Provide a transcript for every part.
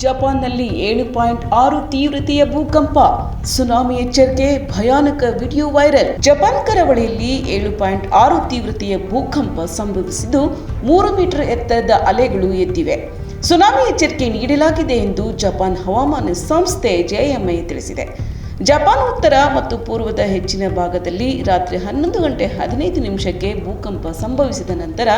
ಜಪಾನ್ನಲ್ಲಿ 7.6 ತೀವ್ರತೆಯ ಭೂಕಂಪ, ಸುನಾಮಿ ಎಚ್ಚರಿಕೆ, ಭಯಾನಕ ವಿಡಿಯೋ ವೈರಲ್. ಜಪಾನ್ ಕರಾವಳಿಯಲ್ಲಿ 7.6 ತೀವ್ರತೆಯ ಭೂಕಂಪ ಸಂಭವಿಸಿದ್ದು 3 ಮೀಟರ್ ಎತ್ತರದ ಅಲೆಗಳು ಎದ್ದಿವೆ. ಸುನಾಮಿ ಎಚ್ಚರಿಕೆ ನೀಡಲಾಗಿದೆ ಎಂದು ಜಪಾನ್ ಹವಾಮಾನ ಸಂಸ್ಥೆ JMA ತಿಳಿಸಿದೆ. ಜಪಾನ್ ಉತ್ತರ ಮತ್ತು ಪೂರ್ವದ ಹೆಚ್ಚಿನ ಭಾಗದಲ್ಲಿ ರಾತ್ರಿ 11:15 ಭೂಕಂಪ ಸಂಭವಿಸಿದ ನಂತರ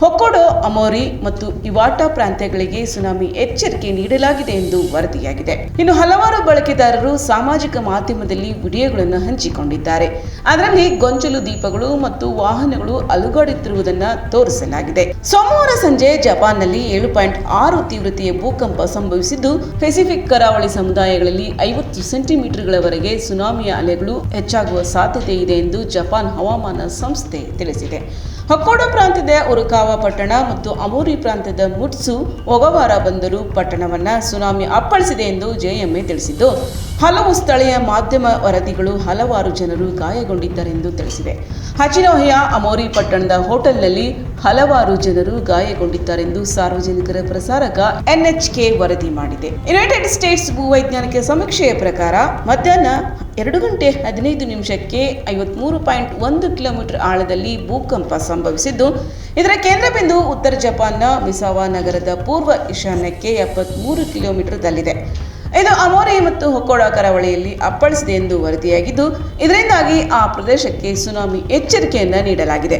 ಹೊಕ್ಕೊಡೊ, ಅಮೋರಿ ಮತ್ತು ಇವಾಟಾ ಪ್ರಾಂತ್ಯಗಳಿಗೆ ಸುನಾಮಿ ಎಚ್ಚರಿಕೆ ನೀಡಲಾಗಿದೆ ಎಂದು ವರದಿಯಾಗಿದೆ. ಇನ್ನು ಹಲವಾರು ಬಳಕೆದಾರರು ಸಾಮಾಜಿಕ ಮಾಧ್ಯಮದಲ್ಲಿ ವಿಡಿಯೋಗಳನ್ನು ಹಂಚಿಕೊಂಡಿದ್ದಾರೆ. ಅದರಲ್ಲಿ ಗೊಂಚಲು ದೀಪಗಳು ಮತ್ತು ವಾಹನಗಳು ಅಲುಗಾಡುತ್ತಿರುವುದನ್ನು ತೋರಿಸಲಾಗಿದೆ. ಸೋಮವಾರ ಸಂಜೆ ಜಪಾನ್ನಲ್ಲಿ 7.6 ತೀವ್ರತೆಯ ಭೂಕಂಪ ಸಂಭವಿಸಿದ್ದು, ಪೆಸಿಫಿಕ್ ಕರಾವಳಿ ಸಮುದಾಯಗಳಲ್ಲಿ 50 ಸೆಂಟಿಮೀಟರ್ಗಳವರೆಗೆ ಸುನಾಮಿಯ ಅಲೆಗಳು ಹೆಚ್ಚಾಗುವ ಸಾಧ್ಯತೆ ಇದೆ ಎಂದು ಜಪಾನ್ ಹವಾಮಾನ ಸಂಸ್ಥೆ ತಿಳಿಸಿದೆ. ಹೊಕ್ಕೊಡೊ ಪ್ರಾಂತ್ಯದ ಉರುಕಾವಾ ಪಟ್ಟಣ ಮತ್ತು ಅಮೋರಿ ಪ್ರಾಂತ್ಯದ ಮುಟ್ಸು ಒಗವಾರ ಬಂದರು ಪಟ್ಟಣವನ್ನು ಸುನಾಮಿ ಅಪ್ಪಳಿಸಿದೆ ಎಂದು JMA ತಿಳಿಸಿದ್ದು, ಹಲವು ಸ್ಥಳೀಯ ಮಾಧ್ಯಮ ವರದಿಗಳು ಹಲವಾರು ಜನರು ಗಾಯಗೊಂಡಿದ್ದಾರೆಂದು ತಿಳಿಸಿವೆ. ಹಚಿನೋಹಿಯ ಅಮೋರಿ ಪಟ್ಟಣದ ಹೋಟೆಲ್ನಲ್ಲಿ ಹಲವಾರು ಜನರು ಗಾಯಗೊಂಡಿದ್ದಾರೆಂದು ಸಾರ್ವಜನಿಕರ ಪ್ರಸಾರಕ NHK ವರದಿ ಮಾಡಿದೆ. ಯುನೈಟೆಡ್ ಸ್ಟೇಟ್ಸ್ ಭೂವೈಜ್ಞಾನಿಕ ಸಮೀಕ್ಷೆಯ ಪ್ರಕಾರ ಮಧ್ಯಾಹ್ನ 2:15 53.1 ಕಿಲೋಮೀಟರ್ ಆಳದಲ್ಲಿ ಭೂಕಂಪ ಸಂಭವಿಸಿದ್ದು, ಇದರ ಕೇಂದ್ರ ಬಿಂದು ಉತ್ತರ ಜಪಾನ್ನ ಮಿಸಾವಾ ನಗರದ ಪೂರ್ವ ಈಶಾನ್ಯಕ್ಕೆ 73 ಕಿಲೋಮೀಟರ್ದಲ್ಲಿದೆ. ಇದು ಅಮೋರಿ ಮತ್ತು ಹೊಕ್ಕೊಡೊ ಕರಾವಳಿಯಲ್ಲಿ ಅಪ್ಪಳಿಸಿದೆ ಎಂದು ವರದಿಯಾಗಿದ್ದು, ಇದರಿಂದಾಗಿ ಆ ಪ್ರದೇಶಕ್ಕೆ ಸುನಾಮಿ ಎಚ್ಚರಿಕೆಯನ್ನು ನೀಡಲಾಗಿದೆ.